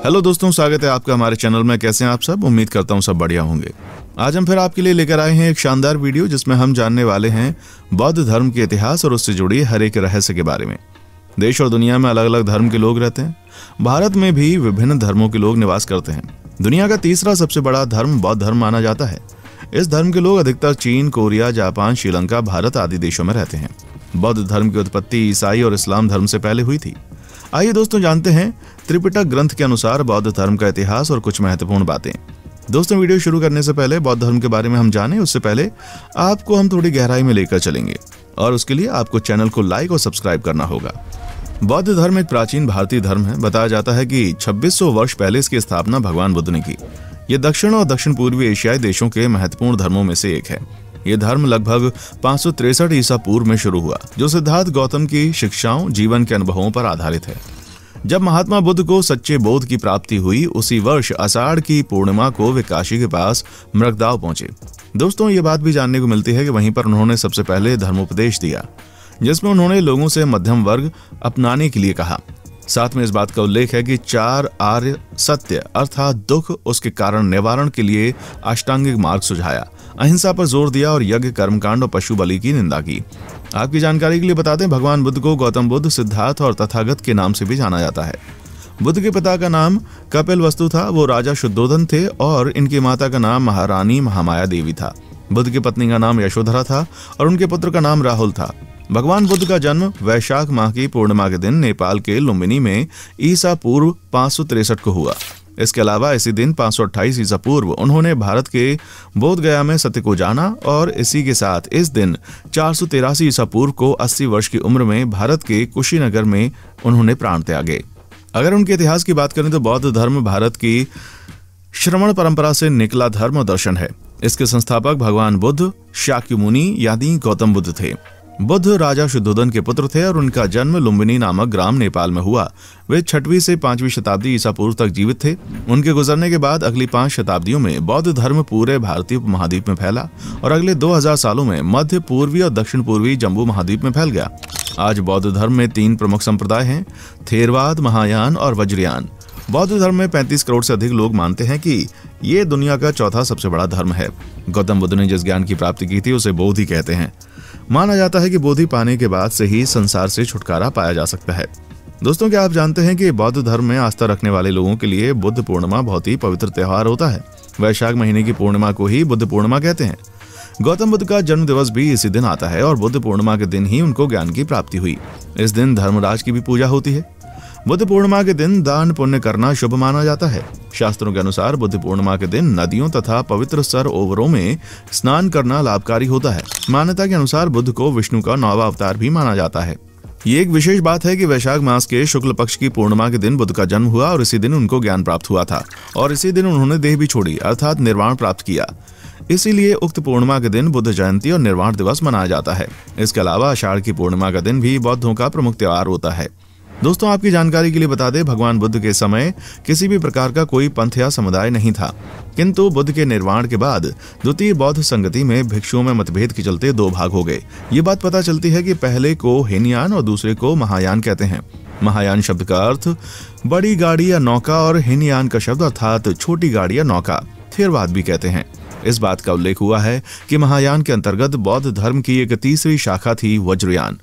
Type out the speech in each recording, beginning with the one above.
Hello दोस्तों, स्वागत है आपका हमारे चैनल में। कैसे हैं आप सब? उम्मीद करता हूं सब बढ़िया होंगे। आज हम फिर आपके लिए लेकर आए हैं एक शानदार वीडियो जिसमें हम जानने वाले हैं बौद्ध धर्म के इतिहास और उससे जुड़ी हर एक रहस्य के बारे में। देश और दुनिया में अलग अलग धर्म के लोग रहते हैं। भारत में भी विभिन्न धर्मों के लोग निवास करते हैं। दुनिया का तीसरा सबसे बड़ा धर्म बौद्ध धर्म माना जाता है। इस धर्म के लोग अधिकतर चीन, कोरिया, जापान, श्रीलंका, भारत आदि देशों में रहते हैं। बौद्ध धर्म की उत्पत्ति ईसाई और इस्लाम धर्म से पहले हुई थी। आइए दोस्तों जानते हैं त्रिपिटक ग्रंथ के अनुसार बौद्ध धर्म का इतिहास और कुछ महत्वपूर्ण बातें। दोस्तों, वीडियो शुरू करने से पहले बौद्ध धर्म के बारे में हम जानें उससे पहले आपको हम थोड़ी गहराई में लेकर चलेंगे और उसके लिए आपको चैनल को लाइक और सब्सक्राइब करना होगा। बौद्ध धर्म एक प्राचीन भारतीय धर्म है। बताया जाता है कि 2600 वर्ष पहले इसकी स्थापना भगवान बुद्ध ने की। ये दक्षिण और दक्षिण पूर्वी एशियाई देशों के महत्वपूर्ण धर्मों में से एक है। ये धर्म लगभग 563 ईसा पूर्व में शुरू हुआ, जो सिद्धार्थ गौतम की शिक्षाओं, जीवन के अनुभवों पर आधारित है। जब महात्मा बुद्ध को सच्चे बोध की प्राप्ति हुई, उसी वर्ष आषाढ़ की पूर्णिमा को वे काशी के पास मृगदाव पहुंचे। दोस्तों, ये बात भी जानने को मिलती है कि वहीं पर उन्होंने सबसे पहले धर्मोपदेश दिया, जिसमें उन्होंने लोगों से मध्यम वर्ग अपनाने के लिए कहा। साथ में इस बात का उल्लेख है कि 4 आर्य सत्य अर्थात दुख, उसके कारण निवारण के लिए अष्टांगिक मार्ग सुझाया, अहिंसा पर जोर दिया और यज्ञ, कर्मकांड और पशु बलि की निंदा की। आपकी जानकारी के लिए बता दें, भगवान बुद्ध को गौतम बुद्ध, सिद्धार्थ और तथागत के नाम से भी जाना जाता है। बुद्ध के पिता का नाम कपिलवस्तु था। वो राजा शुद्धोधन थे और इनकी माता का नाम महारानी महामाया देवी था। बुद्ध की पत्नी का नाम यशोधरा था और उनके पुत्र का नाम राहुल था। भगवान बुद्ध का जन्म वैशाख माह की पूर्णिमा के दिन नेपाल के लुम्बिनी में ईसा पूर्व 563 को हुआ। इसके अलावा इसी दिन 528 ईसा पूर्व उन्होंने भारत के बोध गया में सत्य को जाना और इसी के साथ इस दिन 483 ईसा पूर्व को 80 वर्ष की उम्र में भारत के कुशीनगर में उन्होंने प्राण त्यागे। अगर उनके इतिहास की बात करें तो बौद्ध धर्म भारत की श्रमण परंपरा से निकला धर्म और दर्शन है। इसके संस्थापक भगवान बुद्ध शाक्य मुनि यानी गौतम बुद्ध थे। बुद्ध राजा शुद्धोधन के पुत्र थे और उनका जन्म लुम्बिनी नामक ग्राम नेपाल में हुआ। वे 6वीं से 5वीं शताब्दी ईसा पूर्व तक जीवित थे। उनके गुजरने के बाद अगली 5 शताब्दियों में बौद्ध धर्म पूरे भारतीय उपमहाद्वीप में फैला और अगले 2000 सालों में मध्य पूर्वी और दक्षिण पूर्वी जम्बू महाद्वीप में फैल गया। आज बौद्ध धर्म में 3 प्रमुख संप्रदाय हैं, थेरवाद, महायान और वज्रयान। बौद्ध धर्म में 35 करोड़ से अधिक लोग मानते हैं कि ये दुनिया का चौथा सबसे बड़ा धर्म है। गौतम बुद्ध ने जिस ज्ञान की प्राप्ति की थी उसे बोधि कहते हैं। माना जाता है कि बोधि पाने के बाद से ही संसार से छुटकारा पाया जा सकता है। दोस्तों, क्या आप जानते हैं कि बौद्ध धर्म में आस्था रखने वाले लोगों के लिए बुद्ध पूर्णिमा बहुत ही पवित्र त्योहार होता है। वैशाख महीने की पूर्णिमा को ही बुद्ध पूर्णिमा कहते हैं। गौतम बुद्ध का जन्म दिवस भी इसी दिन आता है और बुद्ध पूर्णिमा के दिन ही उनको ज्ञान की प्राप्ति हुई। इस दिन धर्मराज की भी पूजा होती है। बुद्ध पूर्णिमा के दिन दान पुण्य करना शुभ माना जाता है। शास्त्रों के अनुसार बुद्ध पूर्णिमा के दिन नदियों तथा पवित्र सरोवरों में स्नान करना लाभकारी होता है। मान्यता के अनुसार बुद्ध को विष्णु का 9वां अवतार भी माना जाता है। ये एक विशेष बात है कि वैशाख मास के शुक्ल पक्ष की पूर्णिमा के दिन बुद्ध का जन्म हुआ और इसी दिन उनको ज्ञान प्राप्त हुआ था और इसी दिन उन्होंने देह भी छोड़ी अर्थात निर्वाण प्राप्त किया। इसीलिए उक्त पूर्णिमा के दिन बुद्ध जयंती और निर्वाण दिवस मनाया जाता है। इसके अलावा आषाढ़ की पूर्णिमा का दिन भी बौद्धों का प्रमुख त्योहार होता है। दोस्तों, आपकी जानकारी के लिए बता दें, भगवान बुद्ध के समय किसी भी प्रकार का कोई पंथ या समुदाय नहीं था, किंतु बुद्ध के निर्वाण के बाद द्वितीय बौद्ध संगति में भिक्षुओं में मतभेद के चलते 2 भाग हो गए। ये बात पता चलती है कि पहले को हीनयान और दूसरे को महायान कहते हैं। महायान शब्द का अर्थ बड़ी गाड़ी या नौका और हीनयान का शब्द अर्थात छोटी गाड़ी या नौका थेरवाद भी कहते हैं। इस बात का उल्लेख हुआ है कि महायान के अंतर्गत बौद्ध धर्म की एक तीसरी शाखा थी वज्रयान।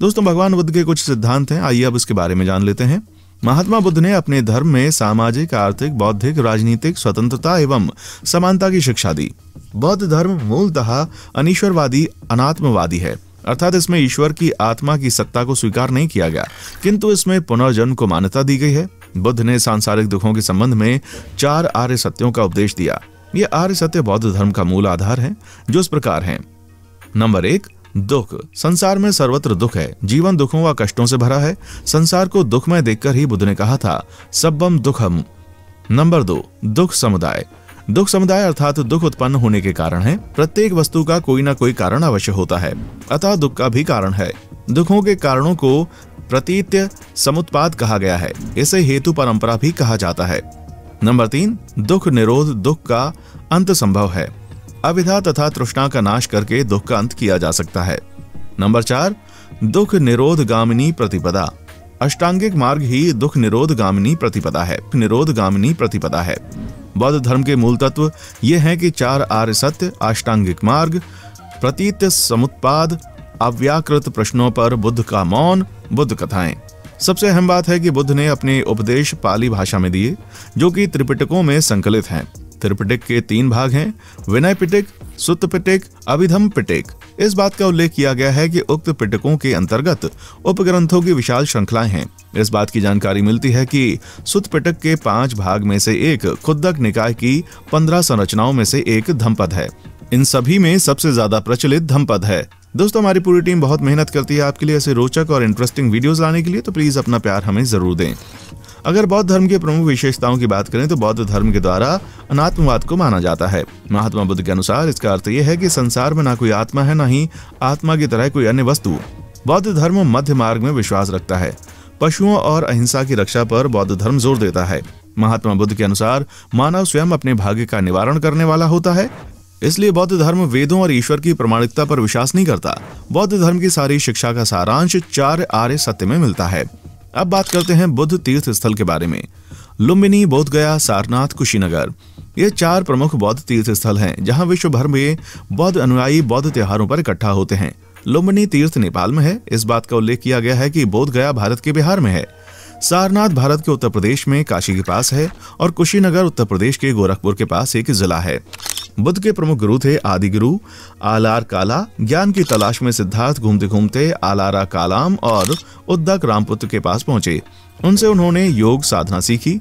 दोस्तों, भगवान बुद्ध के कुछ सिद्धांत हैं, आइए अब इसके बारे में जान लेते हैं। महात्मा बुद्ध ने अपने धर्म में सामाजिक, आर्थिक, बौद्धिक, राजनीतिक स्वतंत्रता एवं समानता की शिक्षा दी। बौद्ध धर्म मूलतः अनीश्वरवादी, अनात्मवादी है, अर्थात इसमें ईश्वर की आत्मा की सत्ता को स्वीकार नहीं किया गया, किंतु इसमें पुनर्जन्म को मान्यता दी गई है। बुद्ध ने सांसारिक दुखों के संबंध में 4 आर्य सत्यों का उपदेश दिया। ये आर्य सत्य बौद्ध धर्म का मूल आधार है, जो इस प्रकार हैं। नंबर 1, दुख। संसार में सर्वत्र दुख है। जीवन दुखों व कष्टों से भरा है। संसार को दुखमय देखकर ही बुद्ध ने कहा था, सब्बम दुखम। नंबर 2, दुख समुदाय। दुख समुदाय अर्थात दुख उत्पन्न होने के कारण है। प्रत्येक वस्तु का कोई ना कोई कारण अवश्य होता है, अतः दुख का भी कारण है। दुखों के कारणों को प्रतीत्य समुत्पाद कहा गया है। इसे हेतु परंपरा भी कहा जाता है। नंबर 3, दुख निरोध। दुख का अंत संभव है। अविद्या तथा तृष्णा का नाश करके दुख का अंत किया जा सकता है। नंबर 4, दुख निरोध गामिनी प्रतिपदा। अष्टांगिक मार्ग ही दुख निरोध गामिनी प्रतिपदा है। बौद्ध धर्म के मूल तत्व ये हैं कि 4 आर्य सत्य, अष्टांगिक मार्ग, प्रतीत समुत्पाद, अव्याकृत प्रश्नों पर बुद्ध का मौन, बुद्ध कथाएं। सबसे अहम बात है कि बुद्ध ने अपने उपदेश पाली भाषा में दिए, जो कि त्रिपिटकों में संकलित हैं। त्रिपिटक के 3 भाग हैं, विनय पिटक, सुत्त पिटक, अभिधम्म पिटक। इस बात का उल्लेख किया गया है कि उक्त पिटकों के अंतर्गत उपग्रंथों की विशाल श्रृंखलाएं हैं। इस बात की जानकारी मिलती है कि सुत्त पिटक के 5 भाग में से एक खुद्दक निकाय की 15 संरचनाओं में से एक धम्मपद है। इन सभी में सबसे ज्यादा प्रचलित धम्मपद है। दोस्तों, हमारी पूरी टीम बहुत मेहनत करती है आपके लिए ऐसे रोचक और इंटरेस्टिंग वीडियोस लाने के लिए, तो प्लीज अपना प्यार हमें जरूर दें। अगर बौद्ध धर्म के प्रमुख विशेषताओं की बात करें तो बौद्ध धर्म के द्वारा अनात्मवाद को माना जाता है। महात्मा बुद्ध के अनुसार इसका अर्थ यह है कि संसार में ना कोई आत्मा है, ना ही आत्मा की तरह कोई अन्य वस्तु। बौद्ध धर्म मध्य मार्ग में विश्वास रखता है। पशुओं और अहिंसा की रक्षा पर बौद्ध धर्म जोर देता है। महात्मा बुद्ध के अनुसार मानव स्वयं अपने भाग्य का निवारण करने वाला होता है, इसलिए बौद्ध धर्म वेदों और ईश्वर की प्रमाणिकता पर विश्वास नहीं करता। बौद्ध धर्म की सारी शिक्षा का सारांश 4 आर्य सत्य में मिलता है। अब बात करते हैं बुद्ध तीर्थ स्थल के बारे में। लुम्बिनी, बोधगया, सारनाथ, कुशीनगर, ये 4 प्रमुख बौद्ध तीर्थ स्थल हैं, जहां विश्व भर में बौद्ध अनुयायी बौद्ध त्योहारों पर इकट्ठा होते हैं। लुम्बिनी तीर्थ नेपाल में है। इस बात का उल्लेख किया गया है कि बोधगया भारत के बिहार में है। सारनाथ भारत के उत्तर प्रदेश में काशी के पास है और कुशीनगर उत्तर प्रदेश के गोरखपुर के पास एक जिला है। बुद्ध के प्रमुख गुरु थे आदि गुरु आलार काला। ज्ञान की तलाश में सिद्धार्थ घूमते घूमते आलारा कालाम और उद्दक रामपुत्र के पास पहुंचे। उनसे उन्होंने योग साधना सीखी।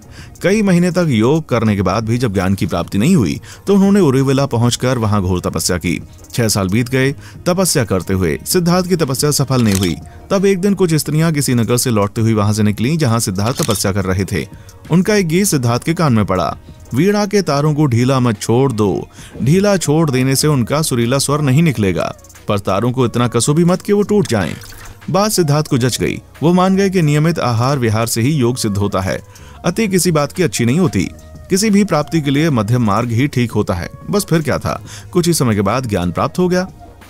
कई महीने तक योग करने के बाद भी जब ज्ञान की प्राप्ति नहीं हुई तो उन्होंने उरुविला पहुंचकर वहां घोर तपस्या की। 6 साल बीत गए तपस्या करते हुए। सिद्धार्थ की तपस्या सफल नहीं हुई। तब एक दिन कुछ स्त्रियां किसी नगर से लौटते हुई वहां से निकली जहां सिद्धार्थ तपस्या कर रहे थे। उनका एक गीत सिद्धार्थ के कान में पड़ा, वीणा के तारों को ढीला मत छोड़ दो, ढीला छोड़ देने से उनका सुरीला स्वर नहीं निकलेगा, पर तारों को इतना कसो भी मत कि वो टूट जाएं। बात सिद्धार्थ को जच गई। वो मान गए कि नियमित आहार विहार से ही योग सिद्ध होता है। अति किसी बात की अच्छी नहीं होती। किसी भी प्राप्ति के लिए मध्यम मार्ग ही ठीक होता है। बस फिर क्या था, कुछ ही समय के बाद ज्ञान प्राप्त हो गया।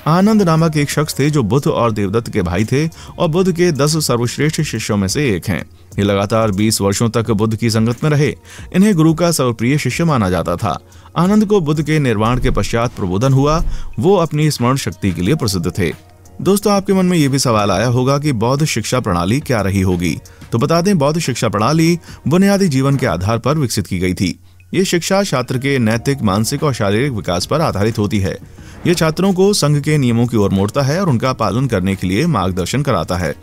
आनंद नामक एक शख्स थे जो बुद्ध और देवदत्त के भाई थे और बुद्ध के 10 सर्वश्रेष्ठ शिष्यों में से एक हैं। ये लगातार 20 वर्षों तक बुद्ध की संगत में रहे। इन्हें गुरु का सर्वप्रिय शिष्य माना जाता था। आनंद को बुद्ध के निर्वाण के पश्चात प्रबोधन हुआ। वो अपनी स्मरण शक्ति के लिए प्रसिद्ध थे। दोस्तों, आपके मन में ये भी सवाल आया होगा कि बौद्ध शिक्षा प्रणाली क्या रही होगी। तो बता दें, बौद्ध शिक्षा प्रणाली बुनियादी जीवन के आधार पर विकसित की गई थी। ये शिक्षा छात्र के नैतिक, मानसिक और शारीरिक विकास पर आधारित होती है। ये छात्रों को संघ के नियमों की ओर मोड़ता है और उनका पालन करने के लिए मार्गदर्शन कराता है।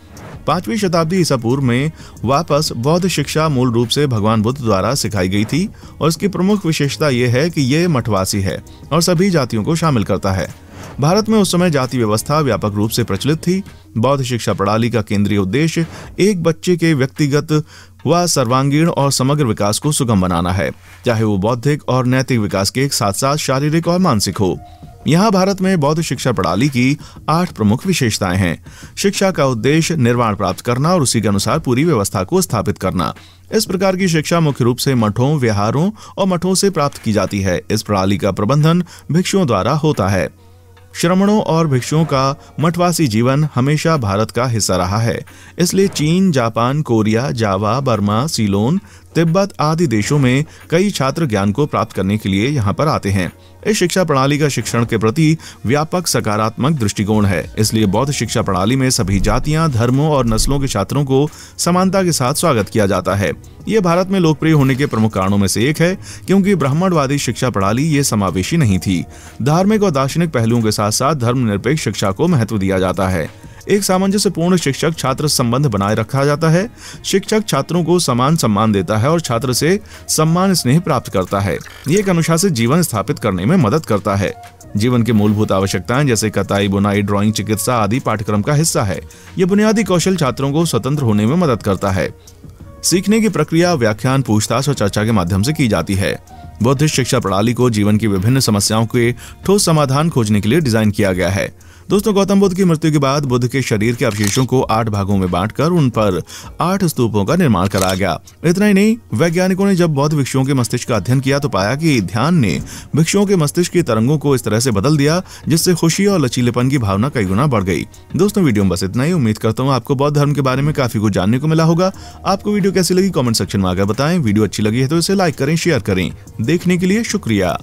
5वीं शताब्दी ईसा पूर्व में वापस बौद्ध शिक्षा मूल रूप से भगवान बुद्ध द्वारा सिखाई गई थी और इसकी प्रमुख विशेषता यह है कि ये मठवासी है और सभी जातियों को शामिल करता है। भारत में उस समय जाति व्यवस्था व्यापक रूप से प्रचलित थी। बौद्ध शिक्षा प्रणाली का केंद्रीय उद्देश्य एक बच्चे के व्यक्तिगत व सर्वांगीण और समग्र विकास को सुगम बनाना है, चाहे वो बौद्धिक और नैतिक विकास के साथ साथ शारीरिक और मानसिक हो। यहाँ भारत में बौद्ध शिक्षा प्रणाली की 8 प्रमुख विशेषताएं हैं। शिक्षा का उद्देश्य निर्वाण प्राप्त करना और उसी के अनुसार पूरी व्यवस्था को स्थापित करना। इस प्रकार की शिक्षा मुख्य रूप से मठों, विहारों और मठों से प्राप्त की जाती है। इस प्रणाली का प्रबंधन भिक्षुओं द्वारा होता है। श्रमणों और भिक्षुओं का मठवासी जीवन हमेशा भारत का हिस्सा रहा है। इसलिए चीन, जापान, कोरिया, जावा, बर्मा, सीलोन, तिब्बत आदि देशों में कई छात्र ज्ञान को प्राप्त करने के लिए यहाँ पर आते हैं। इस शिक्षा प्रणाली का शिक्षण के प्रति व्यापक सकारात्मक दृष्टिकोण है। इसलिए बौद्ध शिक्षा प्रणाली में सभी जातियां, धर्मों और नस्लों के छात्रों को समानता के साथ स्वागत किया जाता है। ये भारत में लोकप्रिय होने के प्रमुख कारणों में से एक है, क्योंकि ब्राह्मणवादी शिक्षा प्रणाली ये समावेशी नहीं थी। धार्मिक और दार्शनिक पहलुओं के साथ साथ धर्मनिरपेक्ष शिक्षा को महत्व दिया जाता है। एक सामंजस्यपूर्ण शिक्षक छात्र संबंध बनाए रखा जाता है। शिक्षक छात्रों को समान सम्मान देता है और छात्र से सम्मान स्नेह प्राप्त करता है। ये एक अनुशासित जीवन स्थापित करने में मदद करता है। जीवन की मूलभूत आवश्यकताएं जैसे कताई, बुनाई, ड्राइंग, चिकित्सा आदि पाठ्यक्रम का हिस्सा है। ये बुनियादी कौशल छात्रों को स्वतंत्र होने में मदद करता है। सीखने की प्रक्रिया व्याख्यान, पूछताछ और चर्चा के माध्यम से की जाती है। बौद्धिस्ट शिक्षा प्रणाली को जीवन की विभिन्न समस्याओं के ठोस समाधान खोजने के लिए डिजाइन किया गया है। दोस्तों, गौतम बुद्ध की मृत्यु के बाद बुद्ध के शरीर के अवशेषों को 8 भागों में बांटकर उन पर 8 स्तूपों का निर्माण करा गया। इतना ही नहीं, वैज्ञानिकों ने जब बौद्ध भिक्षुओं के मस्तिष्क का अध्ययन किया तो पाया कि ध्यान ने भिक्षुओं के मस्तिष्क की तरंगों को इस तरह से बदल दिया जिससे खुशी और लचीलेपन की भावना कई गुना बढ़ गई। दोस्तों, वीडियो में बस इतना ही। उम्मीद करता हूँ आपको बौद्ध धर्म के बारे में काफी कुछ जानने को मिला होगा। आपको वीडियो कैसी लगी कमेंट सेक्शन में आकर बताएं। वीडियो अच्छी लगी है तो इसे लाइक करें, शेयर करें। देखने के लिए शुक्रिया।